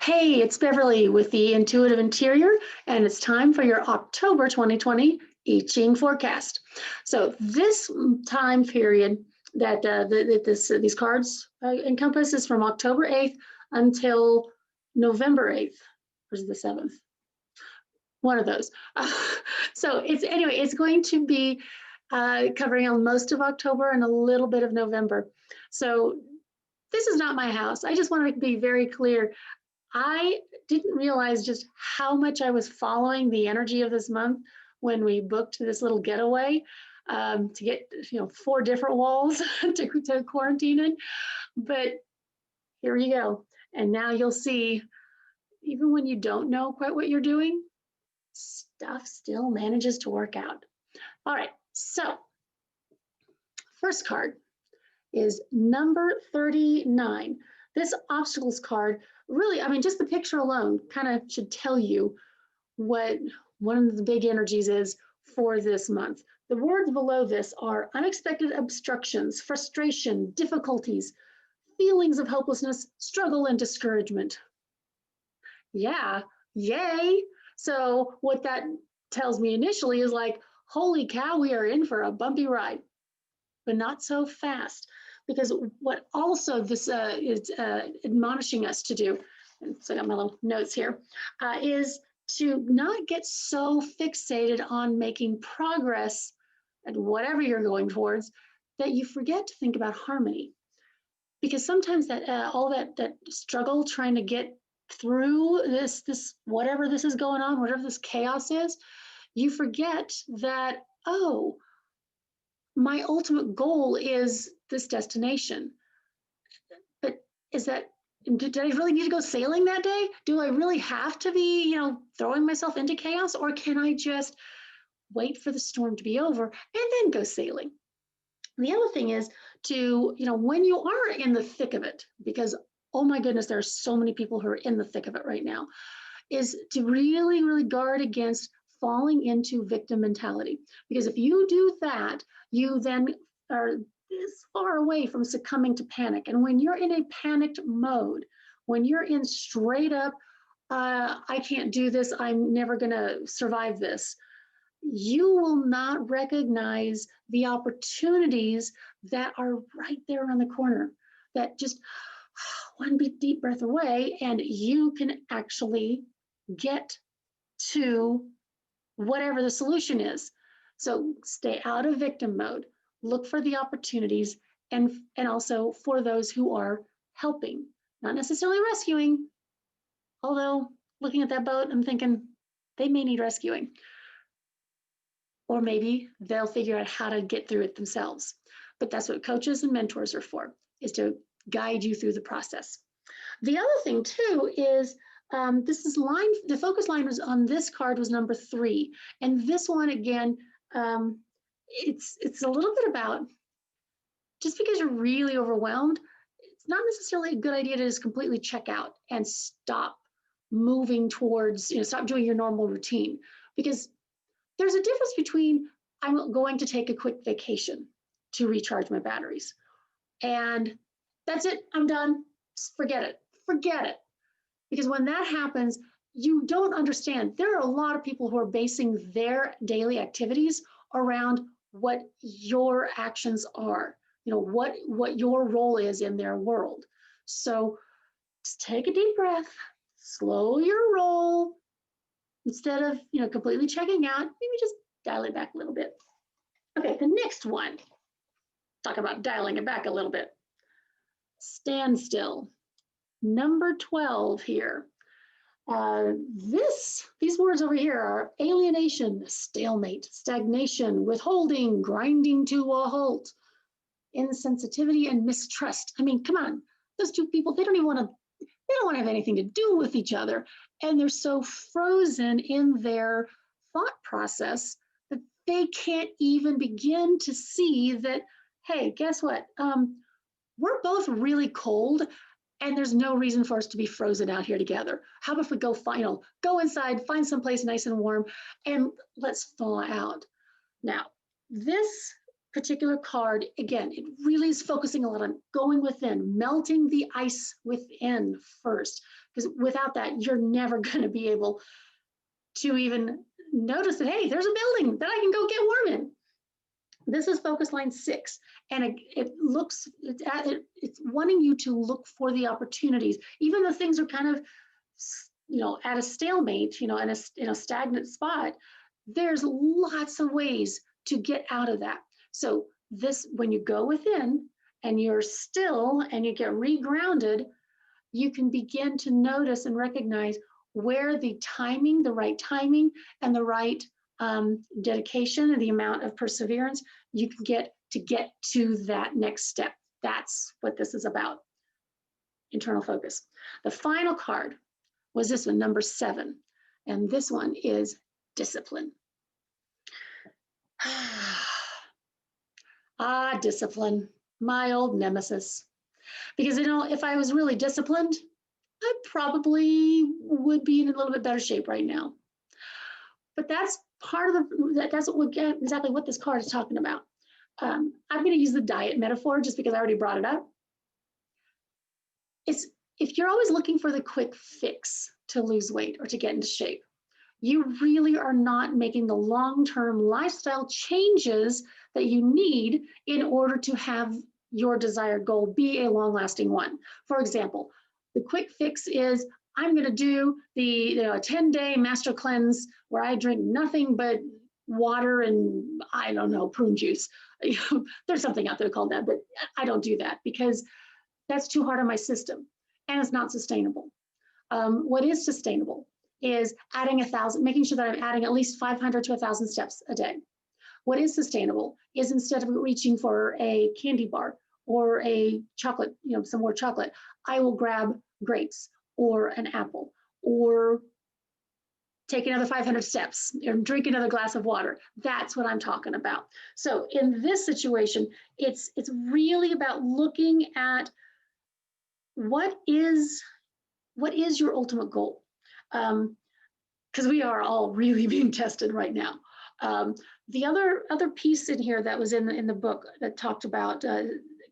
Hey, it's Beverly with the Intuitive Interior, and it's time for your October 2020 I Ching forecast. So this time period that these cards encompass is from October 8th until November 8th, or is it the 7th? One of those. So it's going to be covering on most of October and a little bit of November. So this is not my house. I just want to be very clear. I didn't realize just how much I was following the energy of this month when we booked this little getaway to get 4 different walls to quarantine in. But here you go. And now you'll see, even when you don't know quite what you're doing, stuff still manages to work out. All right, so first card is number 39. This obstacles card, really, I mean, just the picture alone kind of should tell you what one of the big energies is for this month. The words below this are unexpected obstructions, frustration, difficulties, feelings of hopelessness, struggle, and discouragement. Yeah, yay. So what that tells me initially is like, holy cow, we are in for a bumpy ride, but not so fast. Because what also this is admonishing us to do, and so I got my little notes here, is to not get so fixated on making progress at whatever you're going towards that you forget to think about harmony. Because sometimes that all that struggle trying to get through this whatever this is going on, whatever this chaos is, you forget that, oh, my ultimate goal is this destination. But is that, did I really need to go sailing that day? Do I really have to be, throwing myself into chaos? Or can I just wait for the storm to be over and then go sailing? And the other thing is to, when you are in the thick of it, because, oh my goodness, there are so many people who are in the thick of it right now, is to really, really guard against falling into victim mentality. Because if you do that, you then are this far away from succumbing to panic. And when you're in a panicked mode, when you're in straight up, I can't do this, I'm never going to survive this, you will not recognize the opportunities that are right there on the corner, that just one deep breath away, and you can actually get to whatever the solution is. So stay out of victim mode, look for the opportunities, and also for those who are helping, not necessarily rescuing, although looking at that boat, I'm thinking they may need rescuing. Or maybe they'll figure out how to get through it themselves. But that's what coaches and mentors are for, is to guide you through the process. The other thing too is this is line, the focus line was on this card was number 3. And this one again, it's a little bit about, just because you're really overwhelmed, it's not necessarily a good idea to just completely check out and stop moving towards, stop doing your normal routine. Because there's a difference between, I'm going to take a quick vacation to recharge my batteries, and that's it, I'm done, forget it. Because when that happens, you don't understand. There are a lot of people who are basing their daily activities around what your actions are, what your role is in their world. So just take a deep breath, slow your roll. Instead of, completely checking out, maybe just dial it back a little bit. Okay, the next one, talk about dialing it back a little bit. Standstill, number 12 here. These words over here are alienation, stalemate, stagnation, withholding, grinding to a halt, insensitivity, and mistrust. I mean, come on, those two people, they don't want to have anything to do with each other. And they're so frozen in their thought process that they can't even begin to see that, hey, guess what? We're both really cold, and there's no reason for us to be frozen out here together. How about if we go inside, find someplace nice and warm, and let's thaw out. Now, this particular card, again, it really is focusing a lot on going within, melting the ice within first, because without that, you're never going to be able to even notice that, hey, there's a building that I can go get warm in. This is focus line 6, and it's wanting you to look for the opportunities, even though things are kind of, at a stalemate, in a stagnant spot. There's lots of ways to get out of that. So when you go within and you're still and you get regrounded, you can begin to notice and recognize where the right timing and the right dedication and the amount of perseverance you can get to that next step. That's what this is about, internal focus. The final card was this one, number 7. And this one is discipline. Discipline, my old nemesis. Because, if I was really disciplined, I probably would be in a little bit better shape right now. But that's exactly what this card is talking about. I'm going to use the diet metaphor just because I already brought it up. If you're always looking for the quick fix to lose weight or to get into shape, you really are not making the long-term lifestyle changes that you need in order to have your desired goal be a long-lasting one. For example, the quick fix is, I'm going to do the 10-day master cleanse where I drink nothing but water and, I don't know, prune juice. There's something out there called that, but I don't do that because that's too hard on my system and it's not sustainable. What is sustainable is making sure that I'm adding at least 500 to 1,000 steps a day. What is sustainable is, instead of reaching for a candy bar or a chocolate, some more chocolate, I will grab grapes or an apple or take another 500 steps or drink another glass of water. That's what I'm talking about. So in this situation, it's really about looking at what is your ultimate goal. Because we are all really being tested right now. The other piece in here that was in the book that talked about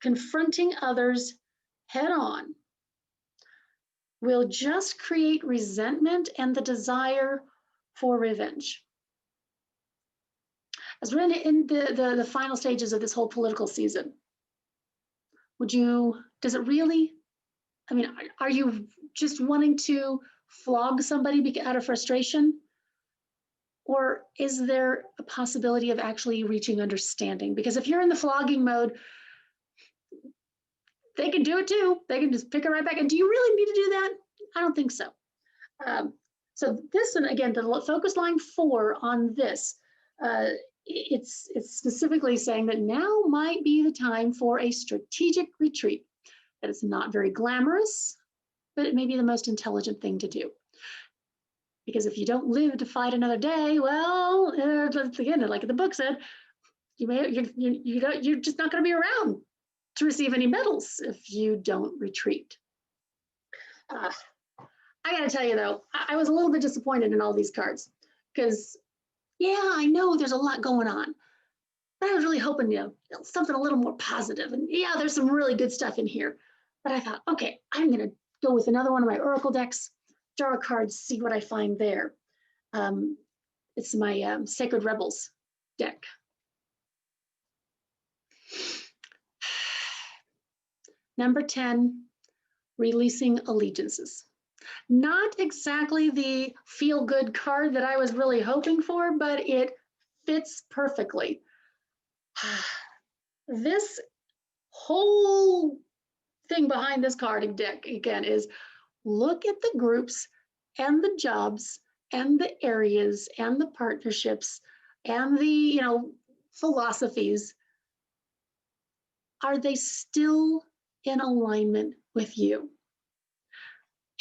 confronting others head on will just create resentment and the desire for revenge. As we're in the final stages of this whole political season, does it really, are you just wanting to flog somebody out of frustration? Or is there a possibility of actually reaching understanding? Because if you're in the flogging mode, they can do it too. They can just pick it right back. And do you really need to do that? I don't think so. So this one, again, the focus line 4 on this, it's specifically saying that now might be the time for a strategic retreat. That it's not very glamorous, but it may be the most intelligent thing to do. Because if you don't live to fight another day, well, again, like the book said, you're just not going to be around to receive any medals if you don't retreat. I got to tell you, though, I was a little bit disappointed in all these cards because, yeah, I know there's a lot going on, but I was really hoping, something a little more positive. And yeah, there's some really good stuff in here. But I thought, okay, I'm going to go with another one of my Oracle decks, draw a card, see what I find there. It's my Sacred Rebels deck. Number 10, releasing allegiances. Not exactly the feel-good card that I was really hoping for, but it fits perfectly. This whole thing behind this card deck, again, is look at the groups and the jobs and the areas and the partnerships and the, philosophies. Are they still in alignment with you?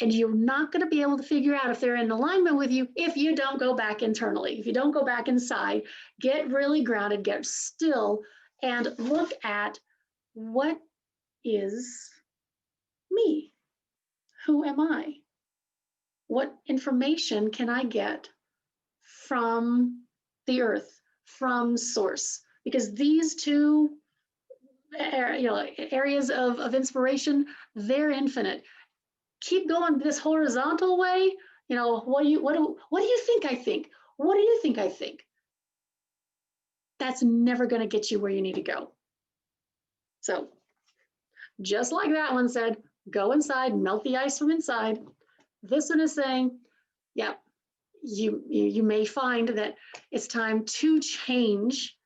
And you're not going to be able to figure out if they're in alignment with you if you don't go back internally. If you don't go back inside, get really grounded, get still, and look at what is me? Who am I? What information can I get from the earth, from source, because these two areas of inspiration, they're infinite. Keep going this horizontal way. What do you think I think? What do you think I think? That's never going to get you where you need to go. So just like that one said, go inside, melt the ice from inside. This one is saying, yeah, you may find that it's time to change,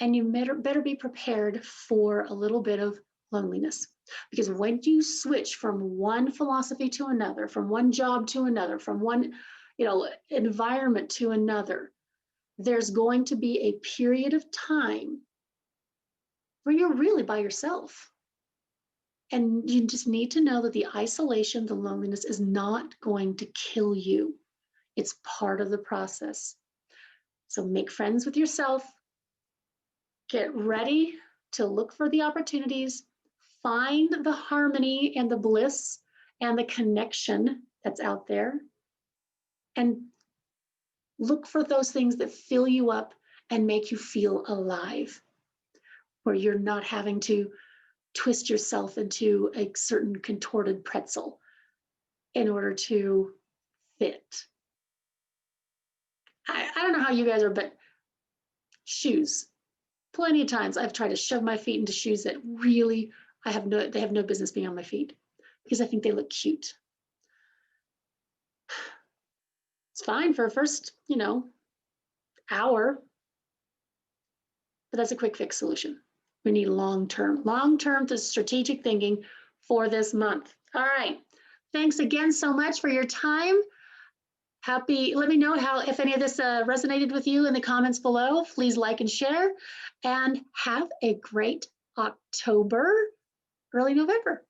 and you better be prepared for a little bit of loneliness. Because when you switch from one philosophy to another, from one job to another, from one environment to another, there's going to be a period of time where you're really by yourself. And you just need to know that the isolation, the loneliness is not going to kill you. It's part of the process. So make friends with yourself. Get ready to look for the opportunities. Find the harmony and the bliss and the connection that's out there. And look for those things that fill you up and make you feel alive, where you're not having to twist yourself into a certain contorted pretzel in order to fit. I don't know how you guys are, but shoes. Plenty of times I've tried to shove my feet into shoes that really they have no business being on my feet because I think they look cute. It's fine for a first, hour, but that's a quick fix solution. We need long-term to strategic thinking for this month. All right. Thanks again so much for your time. Let me know if any of this resonated with you in the comments below. Please like and share, and have a great October, early November.